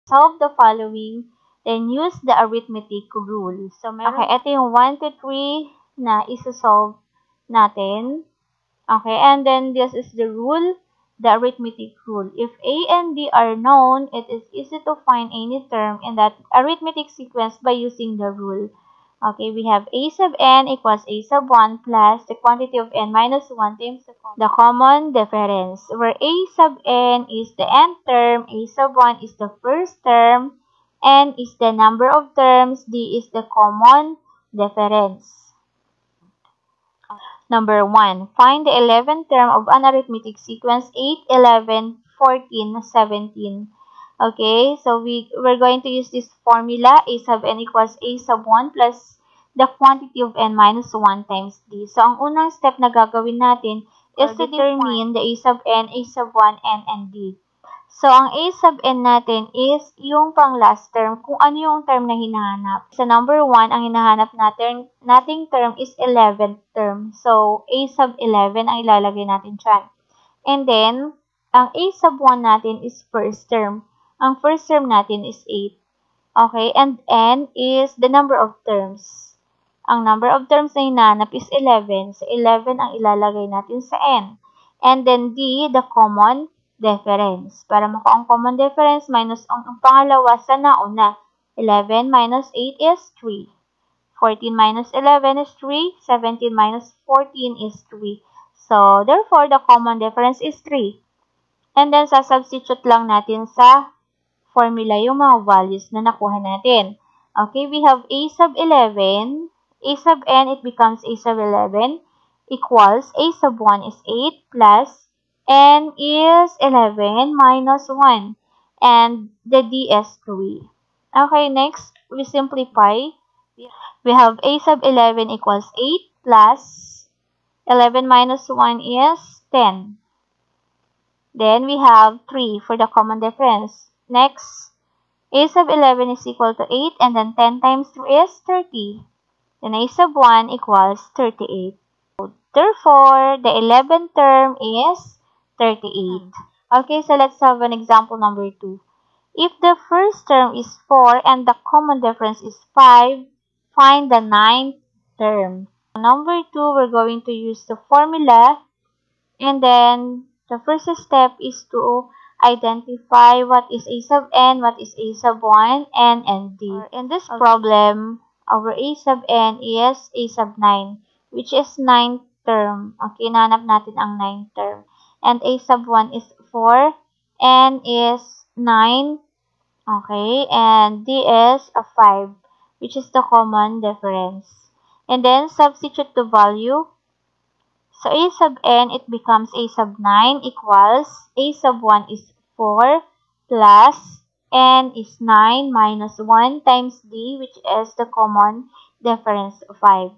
Solve the following, then use the arithmetic rule. So, okay, ito yung 1 to 3 na isa-solve natin. Okay, and then this is the rule, the arithmetic rule. If A and B are known, it is easy to find any term in that arithmetic sequence by using the rule. Okay, we have A sub n equals A sub 1 plus the quantity of n minus 1 times the common difference, where A sub n is the nth term, A sub 1 is the first term, n is the number of terms, d is the common difference. Number 1. Find the 11th term of an arithmetic sequence 8, 11, 14, 17. Okay, so we're going to use this formula. A sub n equals A sub 1 plus the quantity of n minus 1 times d. So, ang unang step na gagawin natin is to determine the A sub n, A sub 1, n, and d. So, ang A sub n natin is yung pang last term, kung ano yung term na hinahanap. Sa number 1, ang hinahanap nating term is 11th term. So, A sub 11 ang ilalagay natin dyan. And then, ang A sub 1 natin is first term. Ang first term natin is 8. Okay, and n is the number of terms. Ang number of terms na hinahanap is 11. So, 11 ang ilalagay natin sa n. And then d, the common difference. Para makuha ang common difference, minus ang pangalawa sa nauna. 11 minus 8 is 3. 14 minus 11 is 3. 17 minus 14 is 3. So, therefore, the common difference is 3. And then, sasubstitute lang natin sa formula yung mga values na nakuha natin. Okay, we have A sub 11. A sub n, it becomes A sub 11 equals A sub 1 is 8 plus n is 11 minus 1. And the d is 3. Okay, next, we simplify. We have A sub 11 equals 8 plus 11 minus 1 is 10. Then we have 3 for the common difference. Next, A sub 11 is equal to 8 and then 10 times 3 is 30. Then A sub 1 equals 38. Therefore, the 11th term is 38. Okay, so let's have an example number 2. If the first term is 4 and the common difference is 5, find the 9th term. Number 2, we're going to use the formula, and then the first step is to identify what is A sub n, what is A sub 1, n, and d. In this problem, our A sub n is A sub 9, which is 9th term. Okay, nahanap natin ang 9th term. And A sub 1 is 4, n is 9, okay, and d is a 5, which is the common difference. And then, substitute the value. So, A sub n, it becomes A sub 9 equals A sub 1 is 4 plus n is 9 minus 1 times d, which is the common difference of 5.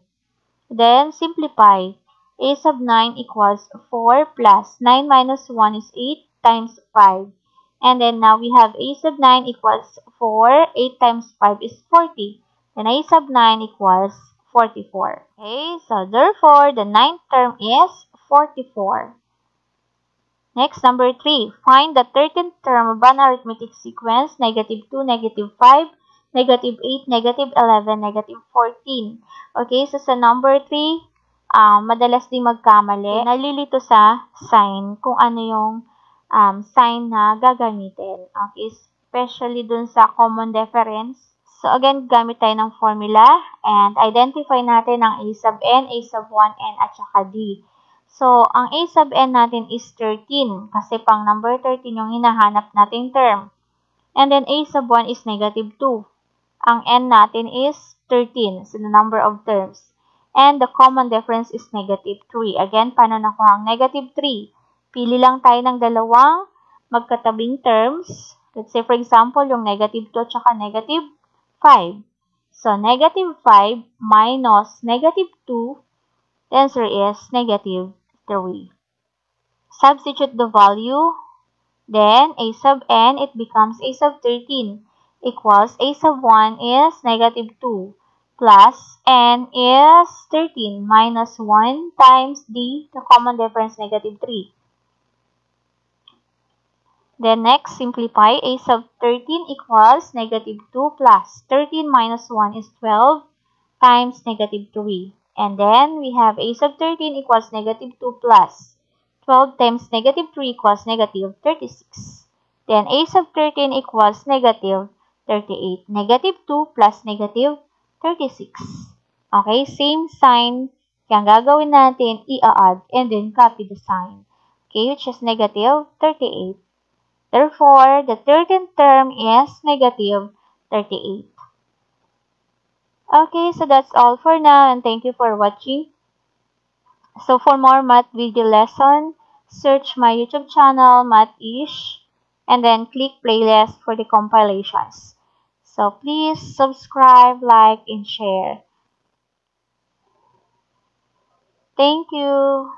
Then, simplify. A sub 9 equals 4 plus 9 minus 1 is 8 times 5. And then, now we have A sub 9 equals 4. 8 times 5 is 40. Then, A sub 9 equals 44. Okay, so therefore, the 9th term is 44. Next, number 3. Find the 13th term of an arithmetic sequence, negative 2, negative 5, negative 8, negative 11, negative 14. Okay, so sa number 3, madalas din magkamali. Nalilito sa sign kung ano yung sign na gagamitin. Okay, especially dun sa common difference. So, again, gamit tayo ng formula and identify natin ang A sub n, A sub 1, n, at saka d. So, ang A sub n natin is 13 kasi pang number 13 yung hinahanap nating term. And then, A sub 1 is negative 2. Ang n natin is 13, so the number of terms. And the common difference is negative 3. Again, paano nakuha ang negative 3? Pili lang tayo ng dalawang magkatabing terms. Let's say, for example, yung negative 2 at saka negative 5. So, negative 5 minus negative 2, the answer is negative 3. Substitute the value. Then, A sub n, it becomes A sub 13 equals A sub 1 is negative 2 plus n is 13 minus 1 times d, the common difference, negative 3. Then next, simplify. A sub 13 equals negative 2 plus 13 minus 1 is 12 times negative 3. And then we have a sub 13 equals negative 2 plus 12 times negative 3 equals negative 36. Then a sub 13 equals negative 38. Negative 2 plus negative 36. Okay, same sign. Kaya ang gagawin natin, i-add and then copy the sign. Okay, which is negative 38. Therefore, the 13th term is negative 38. Okay, so that's all for now and thank you for watching. So for more math video lesson, search my YouTube channel, Mathish, and then click playlist for the compilations. So please subscribe, like, and share. Thank you.